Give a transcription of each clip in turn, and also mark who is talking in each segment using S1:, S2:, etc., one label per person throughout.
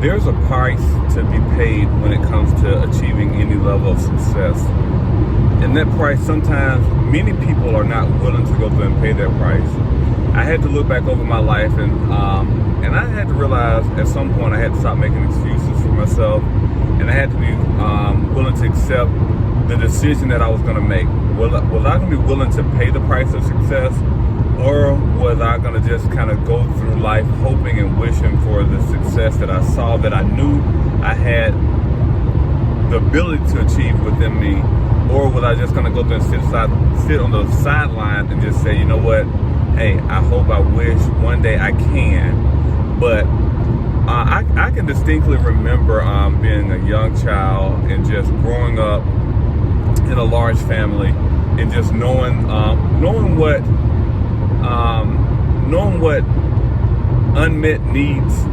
S1: There's a price to be paid when it comes to achieving any level of success. And that price, sometimes many people are not willing to go through and pay that price. I had to look back over my life and I had to realize at some point I had to stop making excuses for myself, and I had to be willing to accept the decision that I was going to make. Was I going to be willing to pay the price of success, or was I going to just kind of go through life hoping and wishing for the success that I saw, that I knew I had the ability to achieve within me? Or was I just going to go through and sit on the sideline and just say, you know what, hey, I hope, I wish one day I can. But I can distinctly remember being a young child and just growing up in a large family and just knowing what unmet needs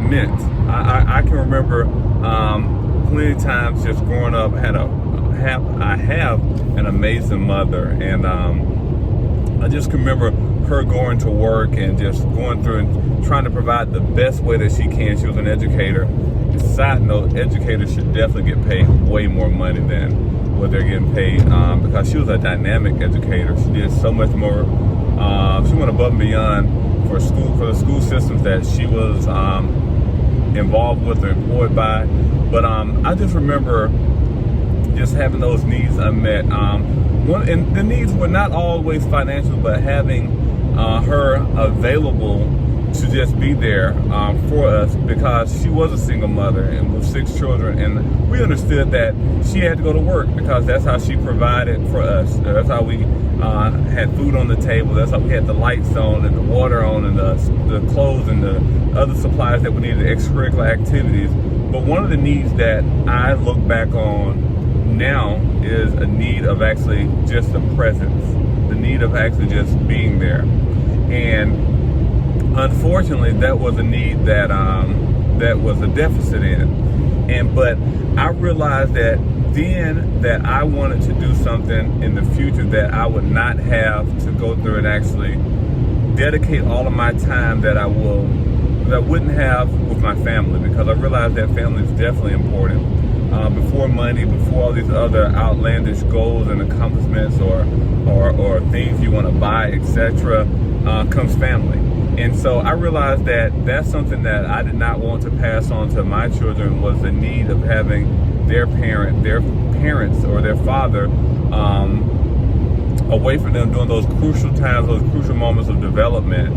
S1: meant. I can remember plenty of times just growing up. I have an amazing mother, and I just can remember her going to work and just going through and trying to provide the best way that she can. She was an educator. Side note, educators should definitely get paid way more money than what they're getting paid, because she was a dynamic educator. She did so much more. She went above and beyond for the school systems that she was involved with or employed by. But I just remember just having those needs unmet. And the needs were not always financial, but having her available to just be there for us, because she was a single mother and with 6 children, and we understood that she had to go to work because that's how she provided for us. That's how we had food on the table. That's how we had the lights on and the water on and the clothes and the other supplies that we needed, extracurricular activities. But one of the needs that I look back on now is a need of actually just the presence, the need of actually just being there. And unfortunately, that was a need that was a deficit in. But I realized that then that I wanted to do something in the future that I would not have to go through and actually dedicate all of my time that I wouldn't have with my family, because I realized that family is definitely important. Before money, before all these other outlandish goals and accomplishments or things you want to buy, etc., comes family. And so I realized that that's something that I did not want to pass on to my children, was the need of having their parents or their father away from them during those crucial times, those crucial moments of development,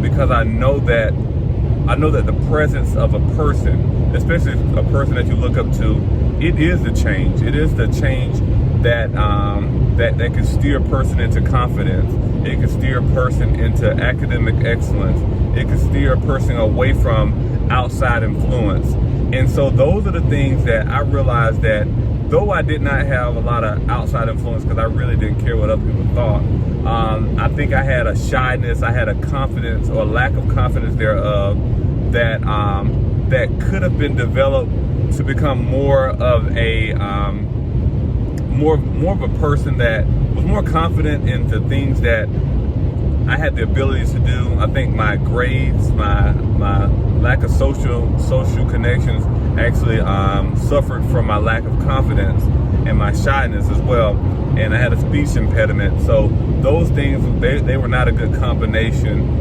S1: because I know that the presence of a person, especially a person that you look up to, it is the change. It is the change that can steer a person into confidence. It can steer a person into academic excellence. It can steer a person away from outside influence. And so those are the things that I realized, that though I did not have a lot of outside influence because I really didn't care what other people thought, I think I had a shyness, I had a confidence or lack of confidence thereof that could have been developed to become more of a person that was more confident in the things that I had the ability to do. I think my grades, my lack of social connections actually suffered from my lack of confidence and my shyness as well. And I had a speech impediment. So those things, they were not a good combination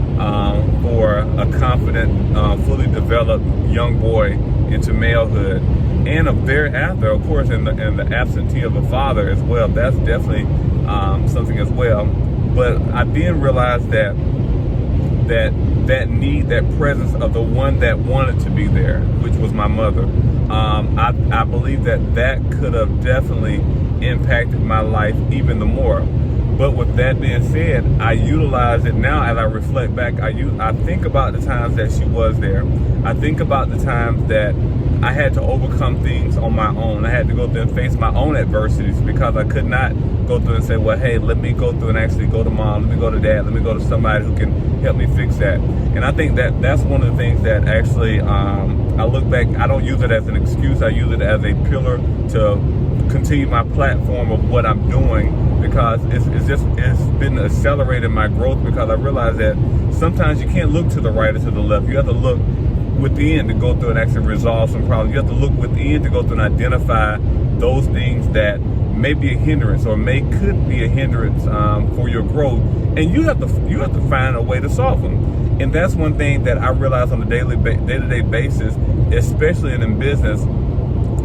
S1: for a confident, fully developed young boy into malehood. And thereafter, of course, in the absentee of a father as well. That's definitely something as well. But I then realized that need, that presence of the one that wanted to be there, which was my mother. I believe that could have definitely impacted my life even the more. But with that being said, I utilize it now as I reflect back. I think about the times that she was there. I think about the times that I had to overcome things on my own. I had to go through and face my own adversities, because I could not go through and say, well, hey, let me go through and actually go to mom, let me go to dad, let me go to somebody who can help me fix that. And I think that's one of the things that actually I look back, I don't use it as an excuse. I use it as a pillar to continue my platform of what I'm doing, because it's been accelerating my growth, because I realize that sometimes you can't look to the right or to the left. You have to look within to go through and actually resolve some problems. You have to look within to go through and identify those things that may be a hindrance or could be a hindrance for your growth, and you have to find a way to solve them. And that's one thing that I realize on a day-to-day basis, especially in business.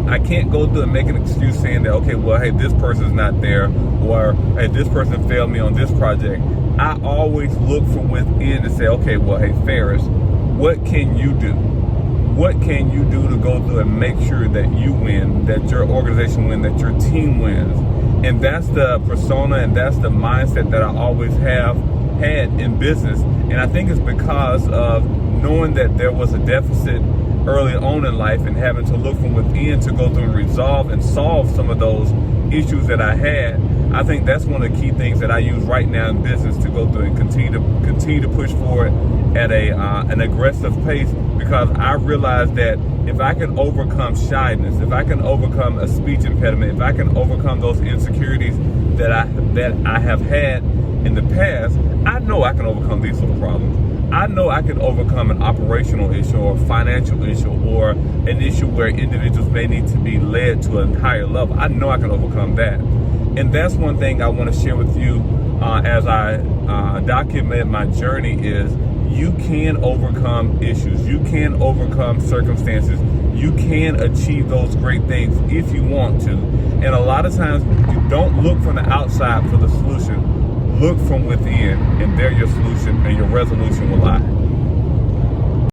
S1: I can't go through and make an excuse saying that, okay, well, hey, this person's not there, or hey, this person failed me on this project. I always look from within to say, okay, well, hey, Faris, what can you do? What can you do to go through and make sure that you win, that your organization wins, that your team wins? And that's the persona and that's the mindset that I always have had in business. And I think it's because of knowing that there was a deficit early on in life and having to look from within to go through and resolve and solve some of those issues that I had. I think that's one of the key things that I use right now in business to go through and continue to push forward at an aggressive pace, because I realize that if I can overcome shyness, if I can overcome a speech impediment, if I can overcome those insecurities that I have had in the past, I know I can overcome these little problems. I know I can overcome an operational issue or a financial issue or an issue where individuals may need to be led to a higher level. I know I can overcome that. And that's one thing I want to share with you as I document my journey is you can overcome issues. You can overcome circumstances. You can achieve those great things if you want to. And a lot of times you don't look from the outside for the solution. Look from within, and there your solution and your resolution will lie.